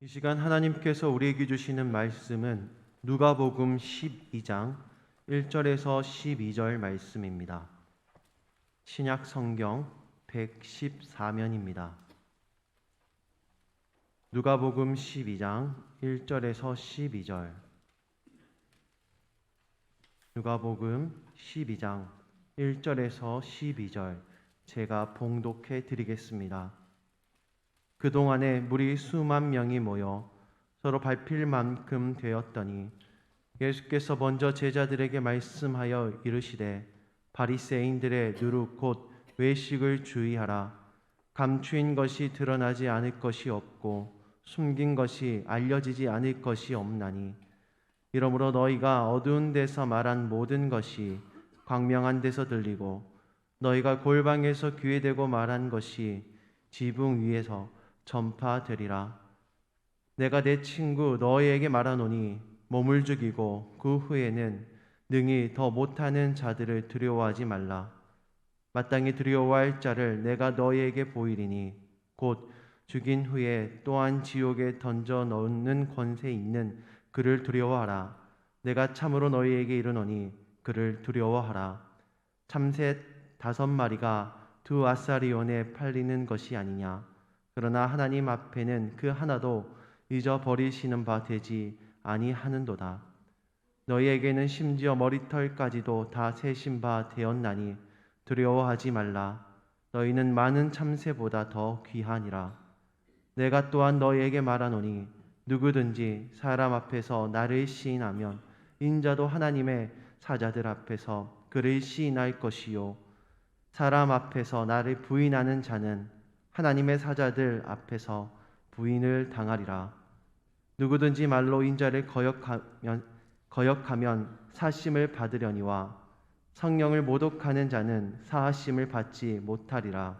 이 시간 하나님께서 우리에게 주시는 말씀은 누가복음 12장 1절에서 12절 말씀입니다. 신약 성경 114면입니다. 누가복음 12장 1절에서 12절. 누가복음 12장 1절에서 12절 제가 봉독해 드리겠습니다. 그동안에 무리 수만 명이 모여 서로 밟힐 만큼 되었더니 예수께서 먼저 제자들에게 말씀하여 이르시되 바리새인들의 누룩 곧 외식을 주의하라. 감추인 것이 드러나지 않을 것이 없고 숨긴 것이 알려지지 않을 것이 없나니 이러므로 너희가 어두운 데서 말한 모든 것이 광명한 데서 들리고 너희가 골방에서 귀에 대고 말한 것이 지붕 위에서 전파되리라. 내가 내 친구 너희에게 말하노니 몸을 죽이고 그 후에는 능히 더 못하는 자들을 두려워하지 말라. 마땅히 두려워할 자를 내가 너희에게 보이리니 곧 죽인 후에 또한 지옥에 던져 넣는 권세 있는 그를 두려워하라. 내가 참으로 너희에게 이르노니 그를 두려워하라. 참새 5마리가 2아사리온에 팔리는 것이 아니냐. 그러나 하나님 앞에는 그 하나도 잊어버리시는 바 되지 아니하는도다. 너희에게는 심지어 머리털까지도 다 세신 바 되었나니 두려워하지 말라. 너희는 많은 참새보다 더 귀하니라. 내가 또한 너희에게 말하노니 누구든지 사람 앞에서 나를 시인하면 인자도 하나님의 사자들 앞에서 그를 시인할 것이요 사람 앞에서 나를 부인하는 자는 하나님의 사자들 앞에서 부인을 당하리라. 누구든지 말로 인자를 거역하면 사심을 받으려니와 성령을 모독하는 자는 사하심을 받지 못하리라.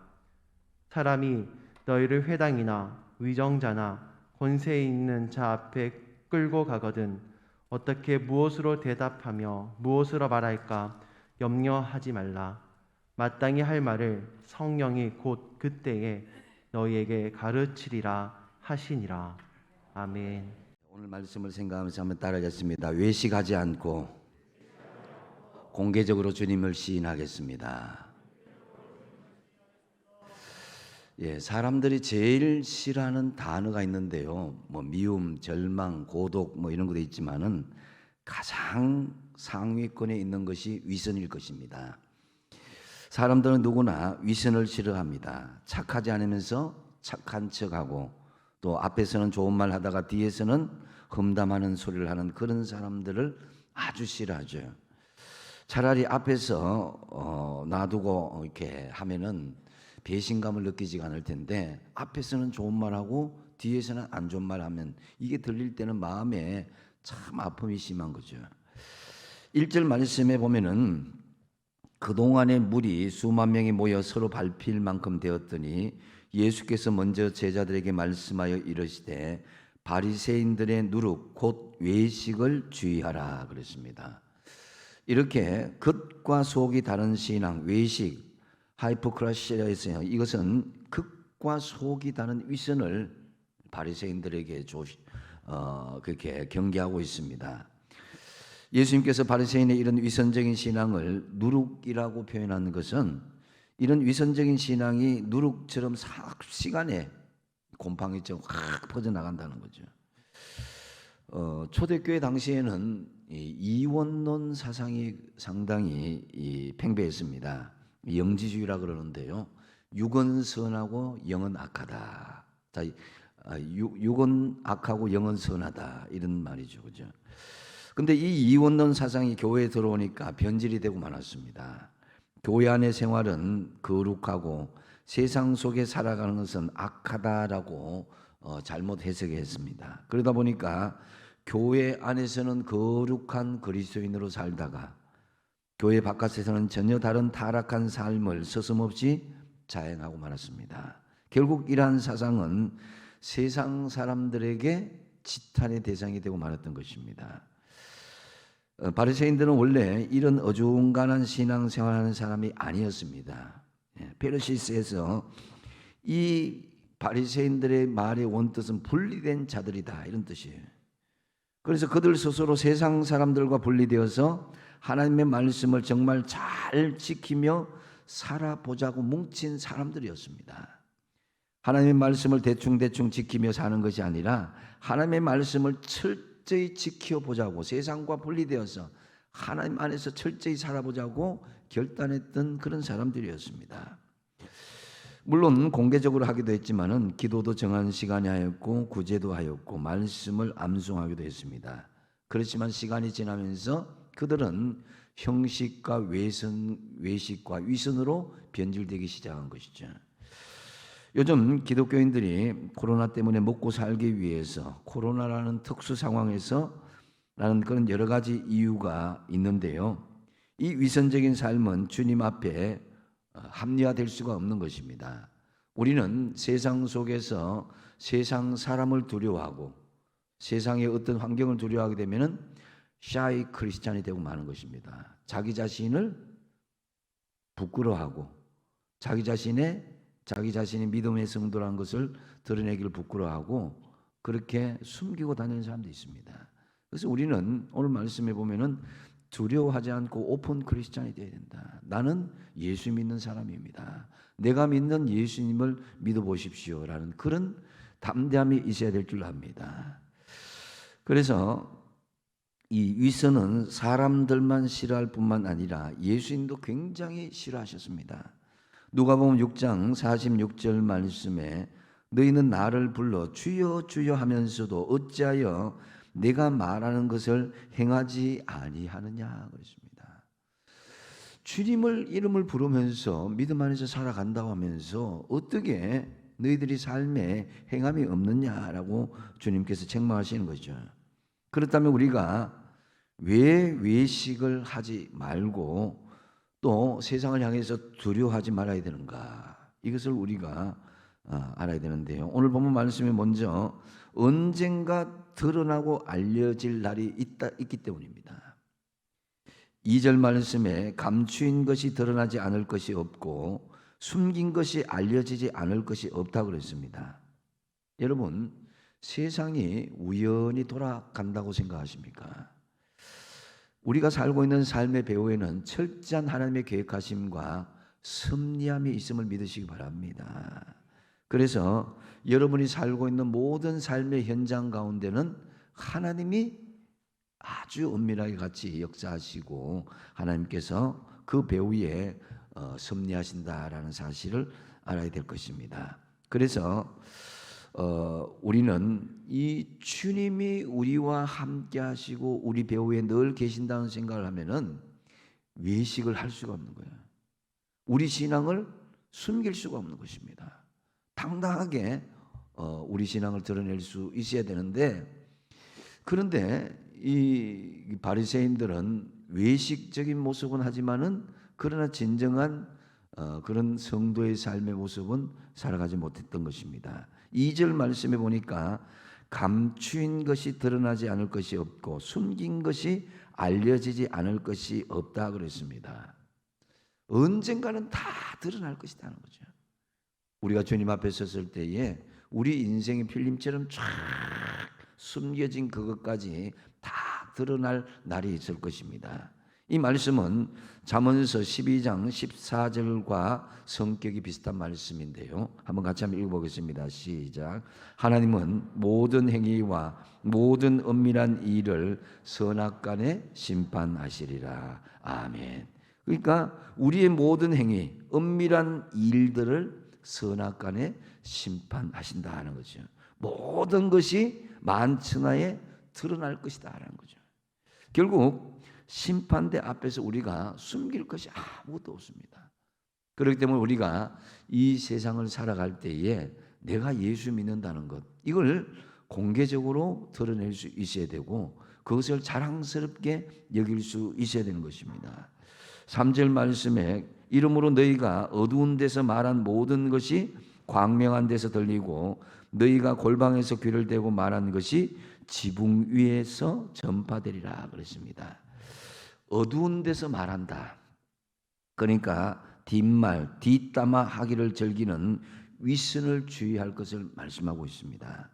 사람이 너희를 회당이나 위정자나 권세 있는 자 앞에 끌고 가거든 어떻게 무엇으로 대답하며 무엇으로 말할까 염려하지 말라. 마땅히 할 말을 성령이 곧 그때에 너희에게 가르치리라 하시니라. 아멘. 오늘 말씀을 생각하면서 한번 따라하겠습니다. 외식하지 않고 공개적으로 주님을 시인하겠습니다. 사람들이 제일 싫어하는 단어가 있는데요. 미움, 절망, 고독 이런 것도 있지만은 가장 상위권에 있는 것이 위선일 것입니다. 사람들은 누구나 위선을 싫어합니다. 착하지 않으면서 착한 척하고 또 앞에서는 좋은 말 하다가 뒤에서는 험담하는 소리를 하는 그런 사람들을 아주 싫어하죠. 차라리 앞에서 놔두고 이렇게 하면은 배신감을 느끼지 않을 텐데 앞에서는 좋은 말하고 뒤에서는 안 좋은 말하면 이게 들릴 때는 마음에 참 아픔이 심한 거죠. 1절 말씀에 보면은 그동안에 무리 수만 명이 모여 서로 밟힐 만큼 되었더니 예수께서 먼저 제자들에게 말씀하여 이르시되 바리새인들의 누룩 곧 외식을 주의하라 그랬습니다. 이렇게 겉과 속이 다른 신앙, 외식, 하이포크라시아에서요. 이것은 겉과 속이 다른 위선을 바리새인들에게 그렇게 경계하고 있습니다. 예수님께서 바리새인의 이런 위선적인 신앙을 누룩이라고 표현한 것은 이런 위선적인 신앙이 누룩처럼 시간에 곰팡이처럼 확 퍼져나간다는 거죠. 초대교회 당시에는 이원론 사상이 상당히 팽배했습니다. 영지주의라 그러는데요. 육은 선하고 영은 악하다. 육은 악하고 영은 선하다 이런 말이죠, 그죠? 근데 이 이원론 사상이 교회에 들어오니까 변질이 되고 말았습니다. 교회 안의 생활은 거룩하고 세상 속에 살아가는 것은 악하다라고 잘못 해석했습니다. 그러다 보니까 교회 안에서는 거룩한 그리스도인으로 살다가 교회 바깥에서는 전혀 다른 타락한 삶을 서슴없이 자행하고 말았습니다. 결국 이러한 사상은 세상 사람들에게 지탄의 대상이 되고 말았던 것입니다. 바리새인들은 원래 이런 어중간한 신앙생활하는 사람이 아니었습니다. 페르시스에서 이 바리새인들의 말의 원뜻은 분리된 자들이다, 이런 뜻이에요. 그래서 그들 스스로 세상 사람들과 분리되어서 하나님의 말씀을 정말 잘 지키며 살아보자고 뭉친 사람들이었습니다. 하나님의 말씀을 대충대충 지키며 사는 것이 아니라 하나님의 말씀을 철저히 지켜보자고, 세상과 분리되어서 하나님 안에서 철저히 살아보자고 결단했던 그런 사람들이었습니다. 물론 공개적으로 하기도 했지만은 기도도 정한 시간이 하였고 구제도 하였고 말씀을 암송하기도 했습니다. 그렇지만 시간이 지나면서 그들은 형식과 외식과 위선으로 변질되기 시작한 것이죠. 요즘 기독교인들이 코로나 때문에 먹고 살기 위해서, 코로나라는 특수 상황에서 라는 그런 여러 가지 이유가 있는데요, 이 위선적인 삶은 주님 앞에 합리화될 수가 없는 것입니다. 우리는 세상 속에서 세상 사람을 두려워하고 세상의 어떤 환경을 두려워하게 되면은 샤이 크리스찬이 되고 마는 것입니다. 자기 자신을 부끄러워하고 자기 자신이 믿음의 성도라는 것을 드러내기를 부끄러워하고 그렇게 숨기고 다니는 사람도 있습니다. 그래서 우리는 오늘 말씀에 보면은 두려워하지 않고 오픈 크리스찬이 되어야 된다. 나는 예수 믿는 사람입니다. 내가 믿는 예수님을 믿어보십시오 라는 그런 담대함이 있어야 될 줄 압니다. 그래서 이 위선은 사람들만 싫어할 뿐만 아니라 예수님도 굉장히 싫어하셨습니다. 누가복음 6장 46절 말씀에 너희는 나를 불러 주여 주여 하면서도 어찌하여 내가 말하는 것을 행하지 아니하느냐 그랬습니다. 주님을 이름을 부르면서 믿음 안에서 살아간다고 하면서 어떻게 너희들이 삶에 행함이 없느냐라고 주님께서 책망하시는 거죠. 그렇다면 우리가 왜 외식을 하지 말고 또 세상을 향해서 두려워하지 말아야 되는가, 이것을 우리가 알아야 되는데요, 오늘 본문 말씀에 먼저 언젠가 드러나고 알려질 날이 있기 때문입니다. 2절 말씀에 감추인 것이 드러나지 않을 것이 없고 숨긴 것이 알려지지 않을 것이 없다고 그랬습니다. 여러분, 세상이 우연히 돌아간다고 생각하십니까? 우리가 살고 있는 삶의 배후에는 철저한 하나님의 계획하심과 섭리함이 있음을 믿으시기 바랍니다. 그래서 여러분이 살고 있는 모든 삶의 현장 가운데는 하나님이 아주 은밀하게 같이 역사하시고 하나님께서 그 배후에 섭리하신다라는 사실을 알아야 될 것입니다. 그래서 우리는 이 주님이 우리와 함께 하시고 우리 배후에 늘 계신다는 생각을 하면은 외식을 할 수가 없는 거예요. 우리 신앙을 숨길 수가 없는 것입니다. 당당하게 우리 신앙을 드러낼 수 있어야 되는데, 그런데 이 바리새인들은 외식적인 모습은 하지만은 그러나 진정한 그런 성도의 삶의 모습은 살아가지 못했던 것입니다. 2절 말씀에 보니까 감추인 것이 드러나지 않을 것이 없고 숨긴 것이 알려지지 않을 것이 없다 그랬습니다. 언젠가는 다 드러날 것이라는 거죠. 우리가 주님 앞에 섰을 때에 우리 인생의 필름처럼 쫙 숨겨진 그것까지 다 드러날 날이 있을 것입니다. 이 말씀은 잠언서 12장 14절과 성격이 비슷한 말씀인데요, 한번 같이 한번 읽어보겠습니다. 시작. 하나님은 모든 행위와 모든 은밀한 일을 선악간에 심판하시리라. 아멘. 그러니까 우리의 모든 행위, 은밀한 일들을 선악간에 심판하신다 하는 거죠. 모든 것이 만천하에 드러날 것이다 하는 거죠. 결국 심판대 앞에서 우리가 숨길 것이 아무것도 없습니다. 그렇기 때문에 우리가 이 세상을 살아갈 때에 내가 예수 믿는다는 것, 이걸 공개적으로 드러낼 수 있어야 되고 그것을 자랑스럽게 여길 수 있어야 되는 것입니다. 3절 말씀에 이러므로 너희가 어두운 데서 말한 모든 것이 광명한 데서 들리고 너희가 골방에서 귀를 대고 말한 것이 지붕 위에서 전파되리라 그랬습니다. 어두운 데서 말한다. 그러니까 뒷말, 뒷담화 하기를 즐기는 위선을 주의할 것을 말씀하고 있습니다.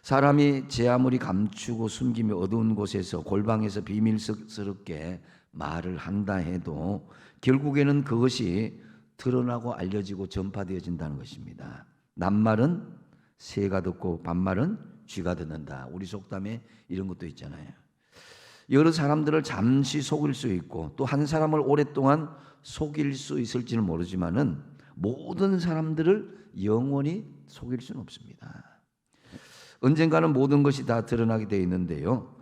사람이 제 아무리 감추고 숨기며 어두운 곳에서 골방에서 비밀스럽게 말을 한다 해도 결국에는 그것이 드러나고 알려지고 전파되어진다는 것입니다. 낱말은 새가 듣고 반말은 쥐가 듣는다. 우리 속담에 이런 것도 있잖아요. 여러 사람들을 잠시 속일 수 있고 또 한 사람을 오랫동안 속일 수 있을지는 모르지만은 모든 사람들을 영원히 속일 수는 없습니다. 언젠가는 모든 것이 다 드러나게 되어 있는데요.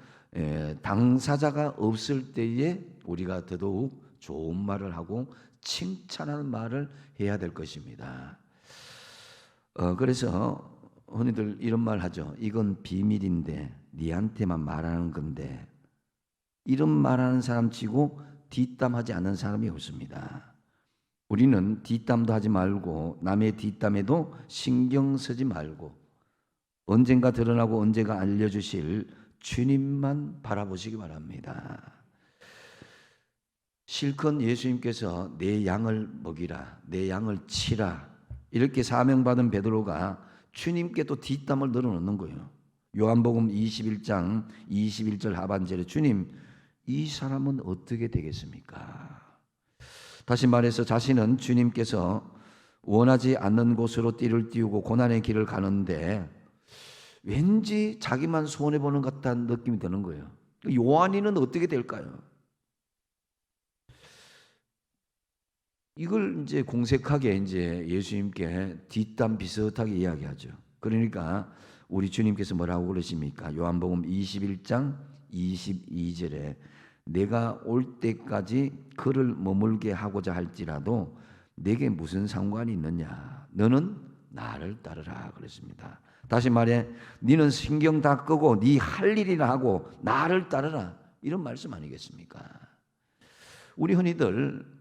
당사자가 없을 때에 우리가 더더욱 좋은 말을 하고 칭찬하는 말을 해야 될 것입니다. 그래서 흔히들 이런 말 하죠. 이건 비밀인데 니한테만 말하는 건데, 이런 말하는 사람 치고 뒷담하지 않는 사람이 없습니다. 우리는 뒷담도 하지 말고 남의 뒷담에도 신경 쓰지 말고 언젠가 드러나고 언젠가 알려주실 주님만 바라보시기 바랍니다. 실컷 예수님께서 내 양을 먹이라, 내 양을 치라 이렇게 사명받은 베드로가 주님께 또 뒷담을 늘어놓는 거예요. 요한복음 21장 21절 하반절에 주님, 이 사람은 어떻게 되겠습니까? 다시 말해서 자신은 주님께서 원하지 않는 곳으로 띠를 띄우고 고난의 길을 가는데 왠지 자기만 손해보는 것 같다는 느낌이 드는 거예요. 요한이는 어떻게 될까요? 이걸 이제 공색하게 이제 예수님께 뒷담 비슷하게 이야기하죠. 그러니까 우리 주님께서 뭐라고 그러십니까? 요한복음 21장 22절에 내가 올 때까지 그를 머물게 하고자 할지라도 내게 무슨 상관이 있느냐? 너는 나를 따르라 그랬습니다. 다시 말해, 너는 신경 다 끄고 네 할 일이나 하고 나를 따르라, 이런 말씀 아니겠습니까? 우리 흔히들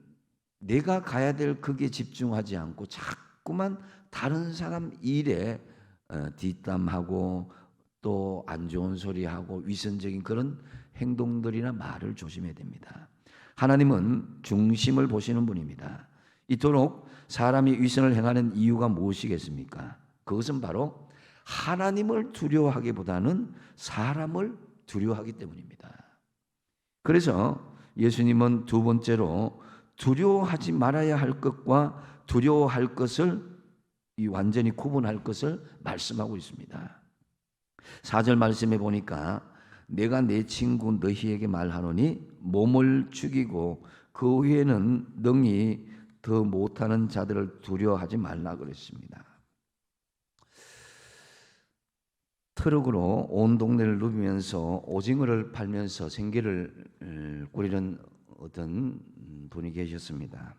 내가 가야 될 거기에 집중하지 않고 자꾸만 다른 사람 일에 뒷담하고 또 안 좋은 소리하고 위선적인 그런 행동들이나 말을 조심해야 됩니다. 하나님은 중심을 보시는 분입니다. 이토록 사람이 위선을 행하는 이유가 무엇이겠습니까? 그것은 바로 하나님을 두려워하기보다는 사람을 두려워하기 때문입니다. 그래서 예수님은 두 번째로 두려워하지 말아야 할 것과 두려워할 것을 완전히 구분할 것을 말씀하고 있습니다. 4절 말씀에 보니까 내가 내 친구 너희에게 말하노니 몸을 죽이고 그 후에는 능히 더 못하는 자들을 두려워하지 말라 그랬습니다. 트럭으로 온 동네를 누비면서 오징어를 팔면서 생계를 꾸리는 어떤 분이 계셨습니다.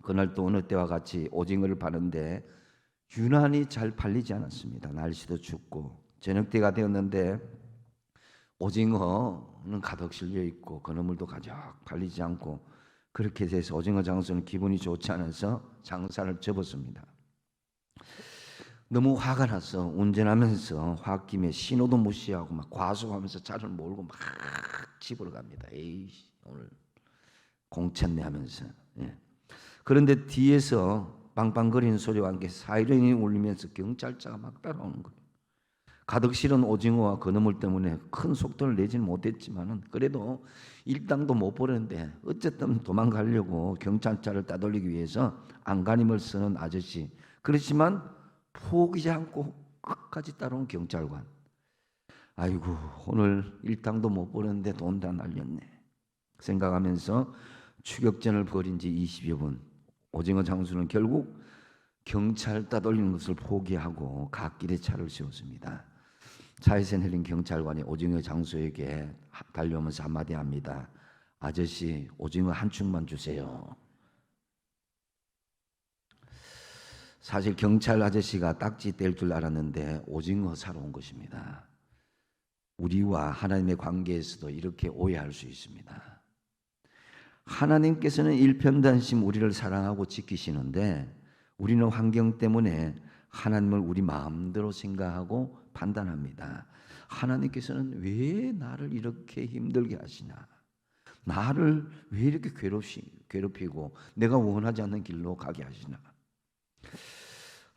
그날 또 어느 때와 같이 오징어를 파는데 유난히 잘 팔리지 않았습니다. 날씨도 춥고 저녁 때가 되었는데 오징어는 가득 실려 있고 건어물도 가득 팔리지 않고, 그렇게 돼서 오징어 장수는 기분이 좋지 않아서 장사를 접었습니다. 너무 화가 나서 운전하면서 홧김에 신호도 무시하고 막 과속하면서 차를 몰고 막 집으로 갑니다. 에이, 오늘 공쳤네 하면서. 예. 그런데 뒤에서 빵빵거리는 소리와 함께 사이렌이 울리면서 경찰차가 막 따라오는 거예요. 가득 실은 오징어와 건어물 때문에 큰 속도를 내지는 못했지만은 그래도 일당도 못 벌었는데 어쨌든 도망가려고 경찰차를 따돌리기 위해서 안간힘을 쓰는 아저씨. 그렇지만 포기지 않고 끝까지 따라온 경찰관. 아이고, 오늘 일당도 못 벌었는데 돈 다 날렸네 생각하면서 추격전을 벌인 지 20여 분, 오징어 장수는 결국 경찰 따돌리는 것을 포기하고 갓길에 차를 세웠습니다. 차에서 내린 경찰관이 오징어 장수에게 달려오면서 한마디 합니다. 아저씨, 오징어 한 축만 주세요. 사실 경찰 아저씨가 딱지 뗄 줄 알았는데 오징어 사러 온 것입니다. 우리와 하나님의 관계에서도 이렇게 오해할 수 있습니다. 하나님께서는 일편단심 우리를 사랑하고 지키시는데 우리는 환경 때문에 하나님을 우리 마음대로 생각하고 판단합니다. 하나님께서는 왜 나를 이렇게 힘들게 하시나? 나를 왜 이렇게 괴롭히고 내가 원하지 않는 길로 가게 하시나?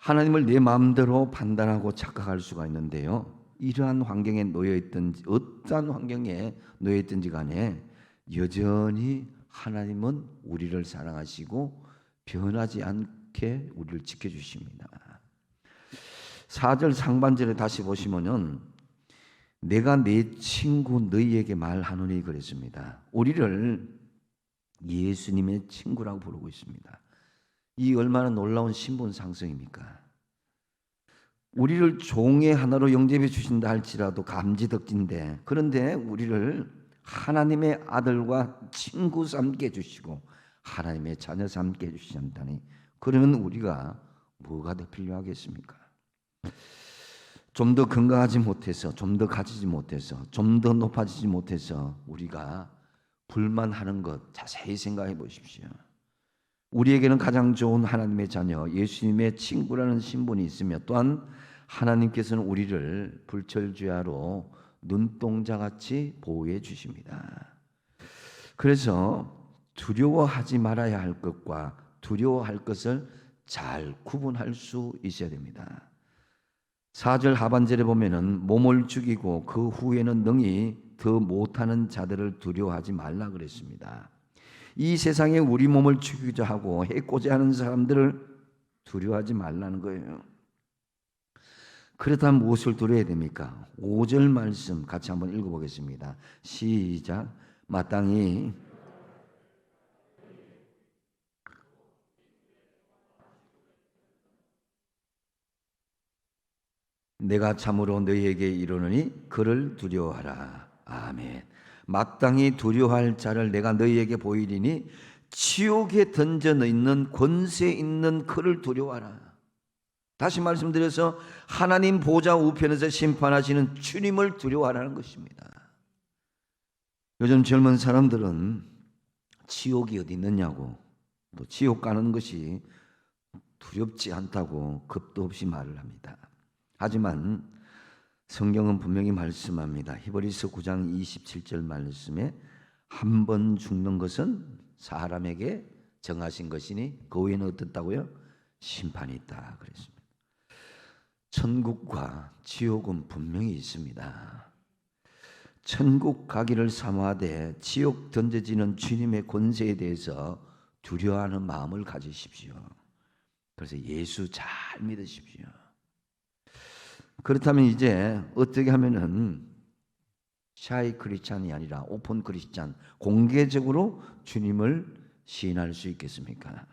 하나님을 내 마음대로 판단하고 착각할 수가 있는데요. 이러한 환경에 놓여있든지 어떠한 환경에 놓여있든지 간에 여전히 하나님은 우리를 사랑하시고 변하지 않게 우리를 지켜주십니다. 4절 상반절에 다시 보시면은 내가 내 친구 너희에게 말하노니 그랬습니다. 우리를 예수님의 친구라고 부르고 있습니다. 이 얼마나 놀라운 신분 상승입니까? 우리를 종의 하나로 영접해 주신다 할지라도 감지덕진데, 그런데 우리를 하나님의 아들과 친구 삼게 해주시고 하나님의 자녀 삼게 해주신다니, 그러면 우리가 뭐가 더 필요하겠습니까? 좀 더 건강하지 못해서, 좀 더 가지지 못해서, 좀 더 높아지지 못해서 우리가 불만하는 것 자세히 생각해 보십시오. 우리에게는 가장 좋은 하나님의 자녀, 예수님의 친구라는 신분이 있으며, 또한 하나님께서는 우리를 불철주야로 눈동자같이 보호해 주십니다. 그래서 두려워하지 말아야 할 것과 두려워할 것을 잘 구분할 수 있어야 됩니다. 4절 하반절에 보면은 몸을 죽이고 그 후에는 능히 더 못하는 자들을 두려워하지 말라 그랬습니다. 이 세상에 우리 몸을 죽이자 하고 해코자 하는 사람들을 두려워하지 말라는 거예요. 그렇다면 무엇을 두려워야 됩니까? 5절 말씀 같이 한번 읽어보겠습니다. 시작. 마땅히 내가 참으로 너희에게 이르노니 그를 두려워하라. 아멘. 마땅히 두려워할 자를 내가 너희에게 보이리니 지옥에 던져 있는 권세 있는 그를 두려워하라. 다시 말씀드려서 하나님 보좌 우편에서 심판하시는 주님을 두려워하라는 것입니다. 요즘 젊은 사람들은 지옥이 어디 있느냐고, 또 지옥 가는 것이 두렵지 않다고 겁도 없이 말을 합니다. 하지만 성경은 분명히 말씀합니다. 히브리서 9장 27절 말씀에 한 번 죽는 것은 사람에게 정하신 것이니 그 후에는 어떻다고요? 심판이 있다 그랬습니다. 천국과 지옥은 분명히 있습니다. 천국 가기를 사모하되 지옥 던져지는 주님의 권세에 대해서 두려워하는 마음을 가지십시오. 그래서 예수 잘 믿으십시오. 그렇다면 이제 어떻게 하면은 샤이 크리스찬이 아니라 오픈 크리스찬, 공개적으로 주님을 시인할 수 있겠습니까?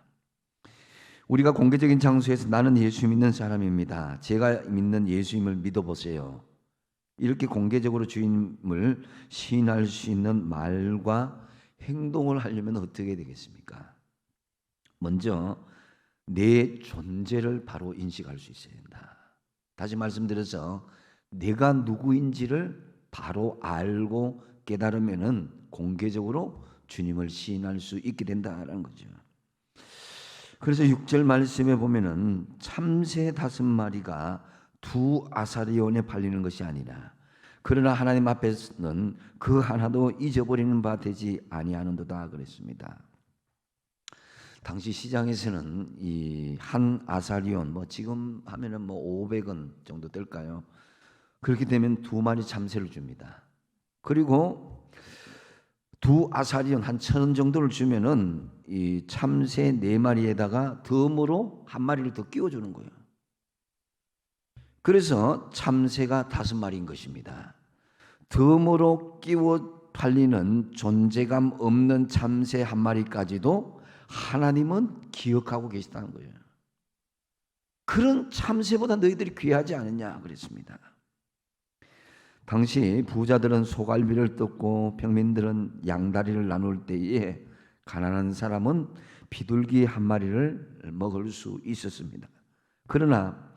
우리가 공개적인 장소에서 나는 예수 믿는 사람입니다, 제가 믿는 예수님을 믿어보세요, 이렇게 공개적으로 주님을 시인할 수 있는 말과 행동을 하려면 어떻게 되겠습니까? 먼저 내 존재를 바로 인식할 수 있어야 된다. 다시 말씀드려서 내가 누구인지를 바로 알고 깨달으면은 공개적으로 주님을 시인할 수 있게 된다는 거죠. 그래서 6절 말씀에 보면은 참새 5마리가 두 아사리온에 팔리는 것이 아니라 그러나 하나님 앞에서는 그 하나도 잊어버리는 바 되지 아니하는도다 그랬습니다. 당시 시장에서는 이 한 아사리온, 지금 하면은 500원 정도 될까요? 그렇게 되면 2마리 참새를 줍니다. 그리고 두 아사리온 한 1,000원 정도를 주면은 이 참새 4마리에다가 덤으로 1마리를 더 끼워주는 거예요. 그래서 참새가 5마리인 것입니다. 덤으로 끼워 팔리는 존재감 없는 참새 1마리까지도 하나님은 기억하고 계시다는 거예요. 그런 참새보다 너희들이 귀하지 않느냐 그랬습니다. 당시 부자들은 소갈비를 뜯고 평민들은 양다리를 나눌 때에 가난한 사람은 비둘기 1마리를 먹을 수 있었습니다. 그러나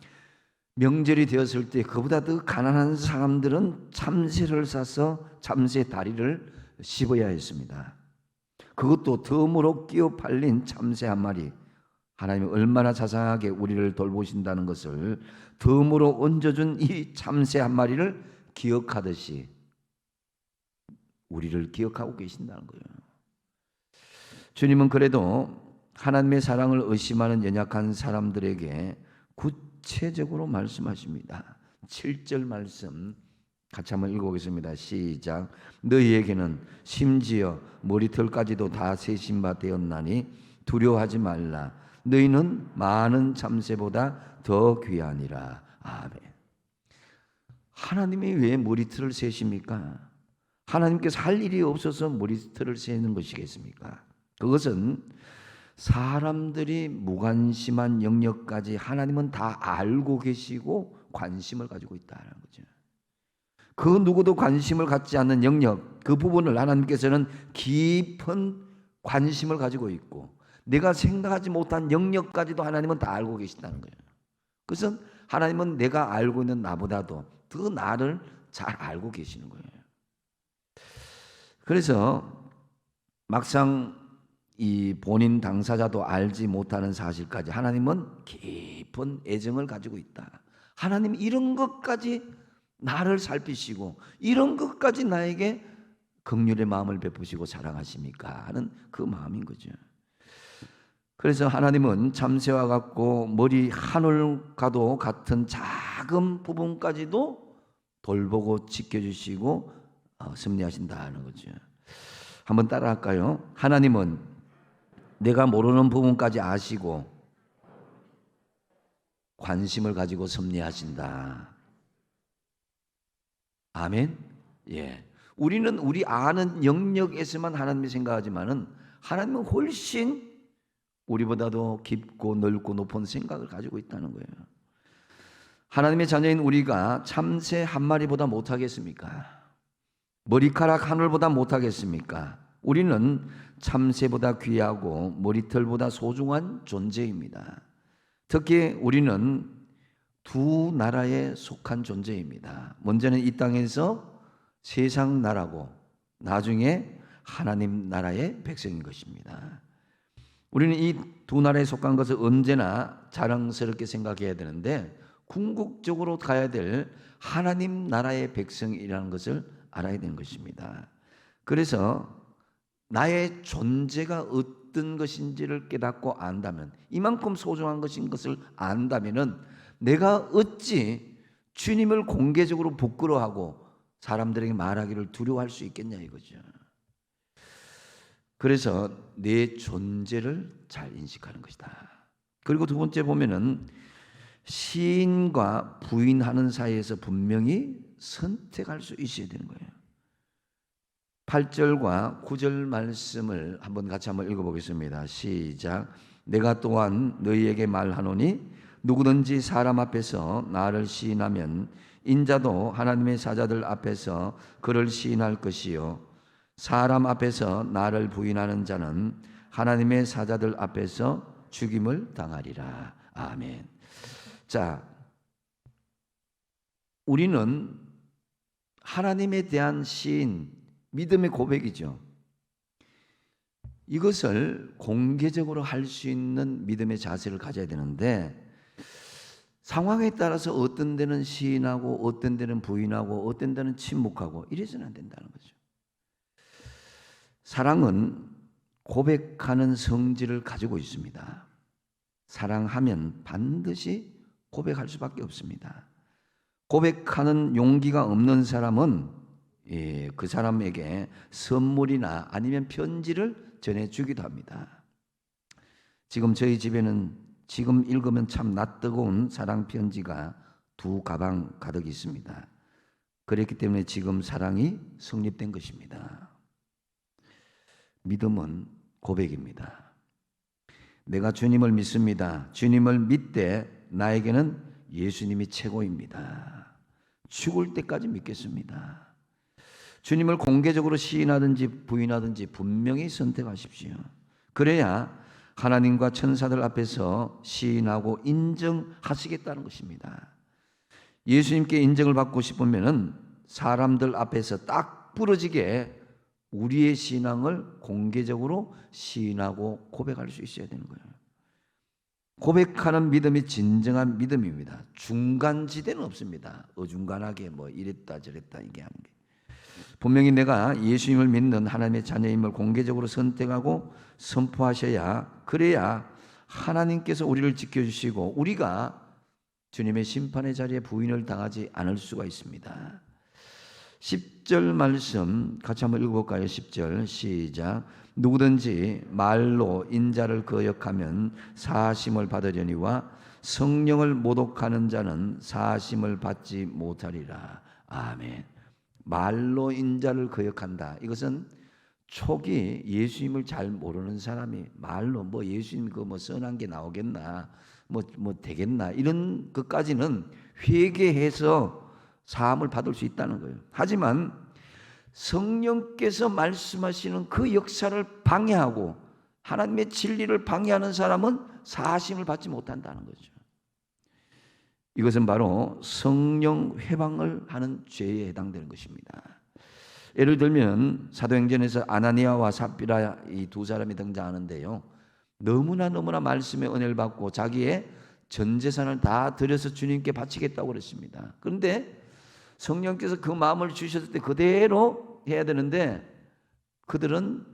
명절이 되었을 때 그보다 더 가난한 사람들은 참새를 사서 참새 다리를 씹어야 했습니다. 그것도 덤으로 끼어 팔린 참새 1마리. 하나님이 얼마나 자상하게 우리를 돌보신다는 것을 덤으로 얹어준 이 참새 1마리를 기억하듯이 우리를 기억하고 계신다는 거예요. 주님은 그래도 하나님의 사랑을 의심하는 연약한 사람들에게 구체적으로 말씀하십니다. 7절 말씀 같이 한번 읽어보겠습니다. 시작. 너희에게는 심지어 머리털까지도 다 세신 바 되었나니 두려워하지 말라. 너희는 많은 참새보다 더 귀하니라. 아멘. 하나님이 왜 머리털을 세십니까? 하나님께서 할 일이 없어서 머리털을 세는 것이겠습니까? 그것은 사람들이 무관심한 영역까지 하나님은 다 알고 계시고 관심을 가지고 있다는 거죠. 그 누구도 관심을 갖지 않는 영역, 그 부분을 하나님께서는 깊은 관심을 가지고 있고 내가 생각하지 못한 영역까지도 하나님은 다 알고 계신다는 거예요. 그래서 하나님은 내가 알고 있는 나보다도 더 나를 잘 알고 계시는 거예요. 그래서 막상 이 본인 당사자도 알지 못하는 사실까지 하나님은 깊은 애정을 가지고 있다. 하나님 이런 것까지 나를 살피시고 이런 것까지 나에게 긍휼의 마음을 베푸시고 사랑하십니까? 하는 그 마음인 거죠. 그래서 하나님은 참새와 같고 머리 하늘과도 같은 작은 부분까지도 돌보고 지켜주시고 섭리하신다는 거죠. 한번 따라할까요? 하나님은 내가 모르는 부분까지 아시고 관심을 가지고 섭리하신다. 아멘. 예. 우리는 우리 아는 영역에서만 하나님을 생각하지만은 하나님은 훨씬 우리보다도 깊고 넓고 높은 생각을 가지고 있다는 거예요. 하나님의 자녀인 우리가 참새 한 마리보다 못하겠습니까? 머리카락 하늘보다 못하겠습니까? 우리는 참새보다 귀하고 머리털보다 소중한 존재입니다. 특히 우리는 두 나라에 속한 존재입니다. 먼저는 이 땅에서 세상 나라고 나중에 하나님 나라의 백성인 것입니다. 우리는 이 두 나라에 속한 것을 언제나 자랑스럽게 생각해야 되는데 궁극적으로 가야 될 하나님 나라의 백성이라는 것을 알아야 되는 것입니다. 그래서 나의 존재가 어떤 것인지를 깨닫고 안다면, 이만큼 소중한 것인 것을 안다면은 내가 어찌 주님을 공개적으로 부끄러워하고 사람들에게 말하기를 두려워할 수 있겠냐 이거죠. 그래서 내 존재를 잘 인식하는 것이다. 그리고 두 번째 보면은 시인과 부인하는 사이에서 분명히 선택할 수 있어야 되는 거예요. 8절과 9절 말씀을 같이 한번 읽어보겠습니다. 시작. 내가 또한 너희에게 말하노니 누구든지 사람 앞에서 나를 시인하면 인자도 하나님의 사자들 앞에서 그를 시인할 것이요 사람 앞에서 나를 부인하는 자는 하나님의 사자들 앞에서 죽임을 당하리라. 아멘. 자, 우리는 하나님에 대한 시인, 믿음의 고백이죠. 이것을 공개적으로 할 수 있는 믿음의 자세를 가져야 되는데 상황에 따라서 어떤 데는 시인하고 어떤 데는 부인하고 어떤 데는 침묵하고 이래서는 안 된다는 거죠. 사랑은 고백하는 성질을 가지고 있습니다. 사랑하면 반드시 고백할 수밖에 없습니다. 고백하는 용기가 없는 사람은 그 사람에게 선물이나 아니면 편지를 전해주기도 합니다. 지금 저희 집에는 지금 읽으면 참 낯뜨거운 사랑 편지가 2 가방 가득 있습니다. 그랬기 때문에 지금 사랑이 성립된 것입니다. 믿음은 고백입니다. 내가 주님을 믿습니다. 주님을 믿되 나에게는 예수님이 최고입니다. 죽을 때까지 믿겠습니다. 주님을 공개적으로 시인하든지 부인하든지 분명히 선택하십시오. 그래야 하나님과 천사들 앞에서 시인하고 인정하시겠다는 것입니다. 예수님께 인정을 받고 싶으면 사람들 앞에서 딱 부러지게 우리의 신앙을 공개적으로 시인하고 고백할 수 있어야 되는 거예요. 고백하는 믿음이 진정한 믿음입니다. 중간지대는 없습니다. 어중간하게 이랬다 저랬다 이게 하는 게. 분명히 내가 예수님을 믿는 하나님의 자녀임을 공개적으로 선택하고 선포하셔야, 그래야 하나님께서 우리를 지켜주시고 우리가 주님의 심판의 자리에 부인을 당하지 않을 수가 있습니다. 10절 말씀 같이 한번 읽어볼까요? 10절 시작. 누구든지 말로 인자를 거역하면 사하심을 받으려니와 성령을 모독하는 자는 사하심을 받지 못하리라. 아멘. 말로 인자를 거역한다. 이것은 초기 예수님을 잘 모르는 사람이 말로 뭐 예수님 그 뭐 선한 게 나오겠나 뭐 되겠나 이런 것까지는 회개해서 사함을 받을 수 있다는 거예요. 하지만 성령께서 말씀하시는 그 역사를 방해하고 하나님의 진리를 방해하는 사람은 사하심을 받지 못한다는 거죠. 이것은 바로 성령 회방을 하는 죄에 해당되는 것입니다. 예를 들면 사도행전에서 아나니아와 삽비라 이 두 사람이 등장하는데요. 너무나 말씀의 은혜를 받고 자기의 전 재산을 다 들여서 주님께 바치겠다고 그랬습니다. 그런데 성령께서 그 마음을 주셨을 때 그대로 해야 되는데 그들은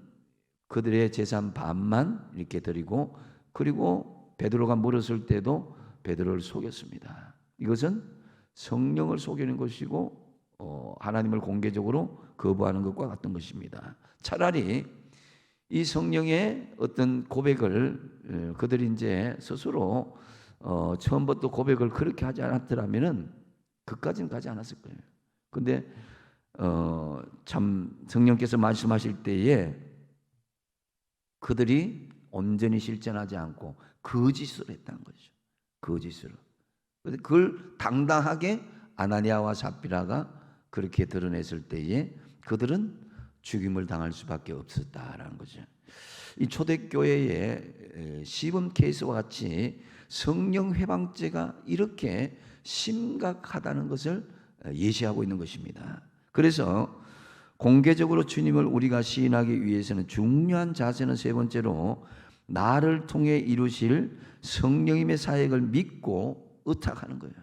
그들의 재산 반만 이렇게 드리고 그리고 베드로가 물었을 때도 베드로를 속였습니다. 이것은 성령을 속이는 것이고 하나님을 공개적으로 거부하는 것과 같은 것입니다. 차라리 이 성령의 어떤 고백을 그들이 이제 스스로 처음부터 고백을 그렇게 하지 않았더라면은 그까지는 가지 않았을 거예요. 근데 참 성령께서 말씀하실 때에 그들이 온전히 실천하지 않고 거짓으로 했다는 거죠. 거짓으로. 그걸 당당하게 아나니아와 삽비라가 그렇게 드러냈을 때에 그들은 죽임을 당할 수밖에 없었다라는 거죠. 이 초대교회의 시범 케이스와 같이 성령 회방죄가 이렇게 심각하다는 것을 예시하고 있는 것입니다. 그래서 공개적으로 주님을 우리가 시인하기 위해서는 중요한 자세는 세 번째로 나를 통해 이루실 성령님의 사역을 믿고 의탁하는 거예요.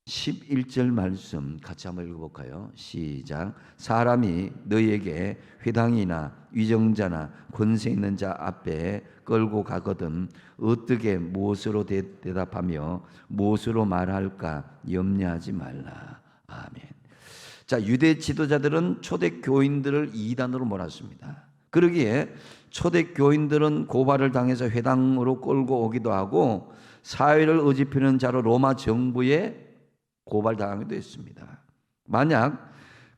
11절 말씀 같이 한번 읽어볼까요? 시작. 사람이 너희에게 회당이나 위정자나 권세 있는 자 앞에 끌고 가거든 어떻게 무엇으로 대답하며 무엇으로 말할까 염려하지 말라. 아멘. 자, 유대 지도자들은 초대 교인들을 이단으로 몰았습니다. 그러기에 초대 교인들은 고발을 당해서 회당으로 끌고 오기도 하고 사회를 어지르는 자로 로마 정부에 고발당하기도 했습니다. 만약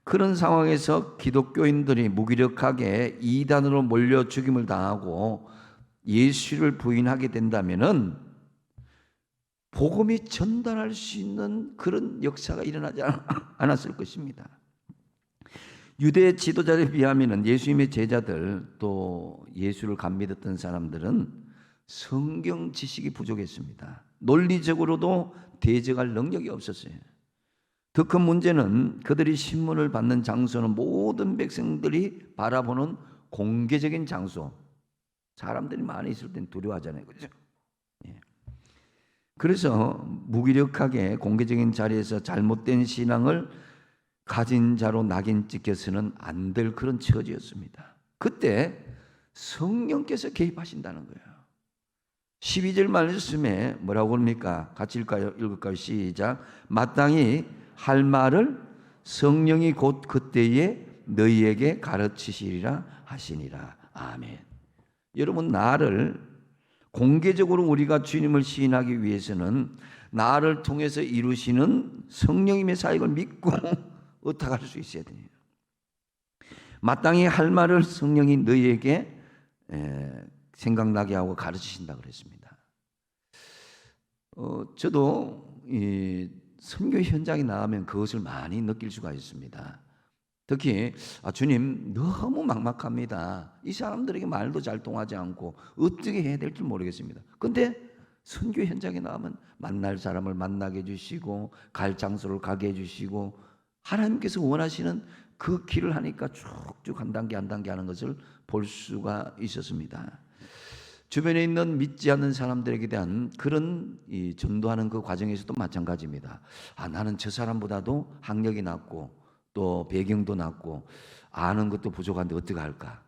그런 상황에서 기독교인들이 무기력하게 이단으로 몰려 죽임을 당하고 예수를 부인하게 된다면은 복음이 전달할 수 있는 그런 역사가 일어나지 않았을 것입니다. 유대 지도자들에 비하면 예수님의 제자들 또 예수를 간 믿었던 사람들은 성경 지식이 부족했습니다. 논리적으로도 대적할 능력이 없었어요. 더 큰 문제는 그들이 신문을 받는 장소는 모든 백성들이 바라보는 공개적인 장소. 사람들이 많이 있을 땐 두려워하잖아요. 그렇죠? 예. 그래서 무기력하게 공개적인 자리에서 잘못된 신앙을 가진 자로 낙인 찍혀서는 안 될 그런 처지였습니다. 그때 성령께서 개입하신다는 거예요. 12절 말씀에 뭐라고 합니까? 같이 읽을까요? 시작. 마땅히 할 말을 성령이 곧 그때에 너희에게 가르치시리라 하시니라. 아멘. 여러분, 나를 공개적으로 우리가 주님을 시인하기 위해서는 나를 통해서 이루시는 성령님의 사역을 믿고 의탁할 수 있어야 돼요. 마땅히 할 말을 성령이 너희에게 생각나게 하고 가르치신다 그랬습니다. 저도 이 선교 현장에 나가면 그것을 많이 느낄 수가 있습니다. 특히 주님 너무 막막합니다. 이 사람들에게 말도 잘 통하지 않고 어떻게 해야 될지 모르겠습니다. 근데 선교 현장에 나가면 만날 사람을 만나게 해주시고 갈 장소를 가게 해주시고 하나님께서 원하시는 그 길을 하니까 쭉쭉 한 단계 한 단계 하는 것을 볼 수가 있었습니다. 주변에 있는 믿지 않는 사람들에게 대한 그런 전도하는 그 과정에서도 마찬가지입니다. 나는 저 사람보다도 학력이 낮고 또 배경도 낮고 아는 것도 부족한데 어떻게 할까?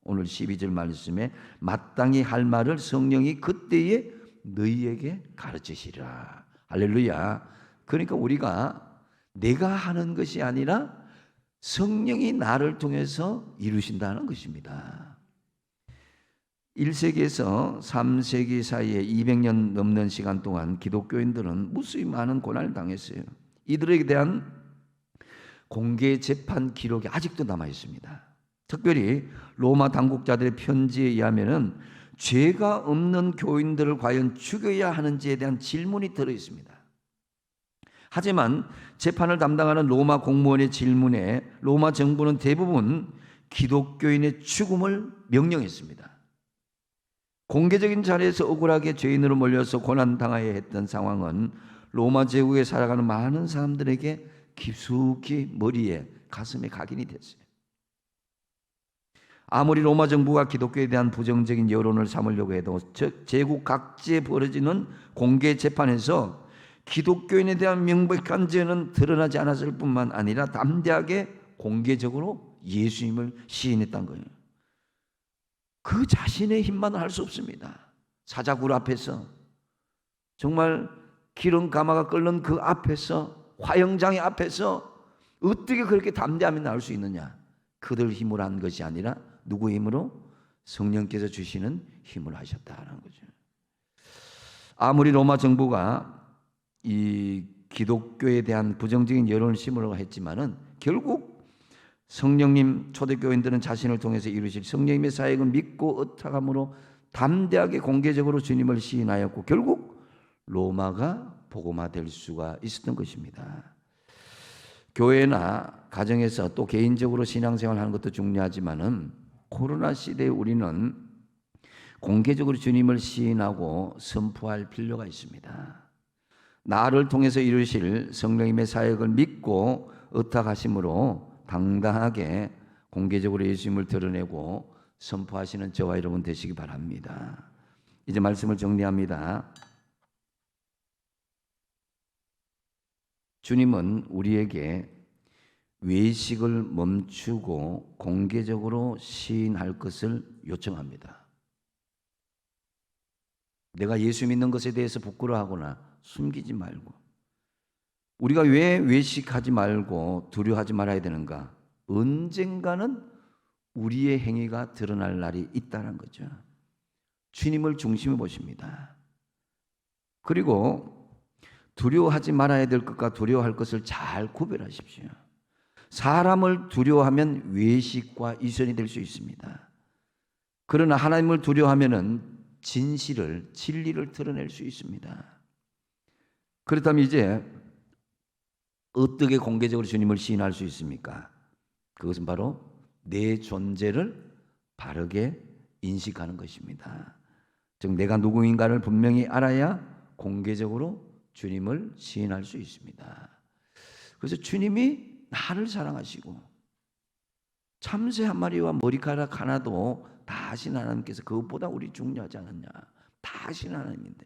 오늘 12절 말씀에 마땅히 할 말을 성령이 그때에 너희에게 가르치시리라. 할렐루야. 그러니까 우리가 내가 하는 것이 아니라 성령이 나를 통해서 이루신다는 것입니다. 1세기에서 3세기 사이에 200년 넘는 시간 동안 기독교인들은 무수히 많은 고난을 당했어요. 이들에게 대한 공개 재판 기록이 아직도 남아 있습니다. 특별히 로마 당국자들의 편지에 의하면은 죄가 없는 교인들을 과연 죽여야 하는지에 대한 질문이 들어 있습니다. 하지만 재판을 담당하는 로마 공무원의 질문에 로마 정부는 대부분 기독교인의 죽음을 명령했습니다. 공개적인 자리에서 억울하게 죄인으로 몰려서 고난당하여 했던 상황은 로마 제국에 살아가는 많은 사람들에게 깊숙이 머리에 가슴에 각인이 됐어요. 아무리 로마 정부가 기독교에 대한 부정적인 여론을 삼으려고 해도 제국 각지에 벌어지는 공개 재판에서 기독교인에 대한 명백한 죄는 드러나지 않았을 뿐만 아니라 담대하게 공개적으로 예수님을 시인했던 거예요. 그 자신의 힘만은 할 수 없습니다. 사자굴 앞에서 정말 기름 가마가 끓는 그 앞에서 화영장의 앞에서 어떻게 그렇게 담대함이 나올 수 있느냐? 그들 힘으로 한 것이 아니라 누구의 힘으로? 성령께서 주시는 힘을 하셨다는 거죠. 아무리 로마 정부가 이 기독교에 대한 부정적인 여론을 심으려고 했지만은 결국 성령님 초대교인들은 자신을 통해서 이루실 성령님의 사역을 믿고 의탁함으로 담대하게 공개적으로 주님을 시인하였고 결국 로마가 복음화될 수가 있었던 것입니다. 교회나 가정에서 또 개인적으로 신앙생활하는 것도 중요하지만은 코로나 시대에 우리는 공개적으로 주님을 시인하고 선포할 필요가 있습니다. 나를 통해서 이루실 성령님의 사역을 믿고 의탁하심으로 당당하게 공개적으로 예수님을 드러내고 선포하시는 저와 여러분 되시기 바랍니다. 이제 말씀을 정리합니다. 주님은 우리에게 외식을 멈추고 공개적으로 시인할 것을 요청합니다. 내가 예수 믿는 것에 대해서 부끄러워하거나 숨기지 말고, 우리가 왜 외식하지 말고 두려워하지 말아야 되는가? 언젠가는 우리의 행위가 드러날 날이 있다는 거죠. 주님을 중심에 보십니다. 그리고 두려워하지 말아야 될 것과 두려워할 것을 잘 구별하십시오. 사람을 두려워하면 외식과 이전이 될 수 있습니다. 그러나 하나님을 두려워하면은 진리를 드러낼 수 있습니다. 그렇다면 이제 어떻게 공개적으로 주님을 시인할 수 있습니까? 그것은 바로 내 존재를 바르게 인식하는 것입니다. 즉 내가 누구인가를 분명히 알아야 공개적으로 주님을 시인할 수 있습니다. 그래서 주님이 나를 사랑하시고 참새 한 마리와 머리카락 하나도 다 하신 하나님께서 그것보다 우리 중요하지 않았냐? 다 하신 하나님인데.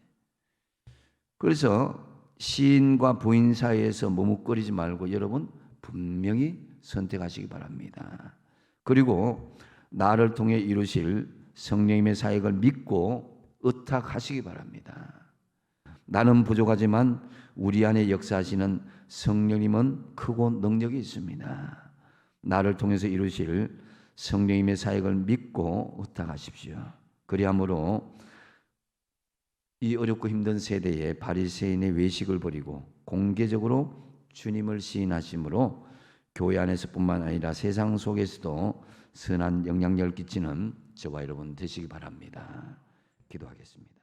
그래서 시인과 부인 사이에서 머뭇거리지 말고 여러분 분명히 선택하시기 바랍니다. 그리고 나를 통해 이루실 성령님의 사역을 믿고 의탁하시기 바랍니다. 나는 부족하지만 우리 안에 역사하시는 성령님은 크고 능력이 있습니다. 나를 통해서 이루실 성령님의 사역을 믿고 의탁하십시오. 그리함으로 이 어렵고 힘든 세대에 바리새인의 외식을 버리고 공개적으로 주님을 시인하심으로 교회 안에서뿐만 아니라 세상 속에서도 선한 영향력을 끼치는 저와 여러분 되시기 바랍니다. 기도하겠습니다.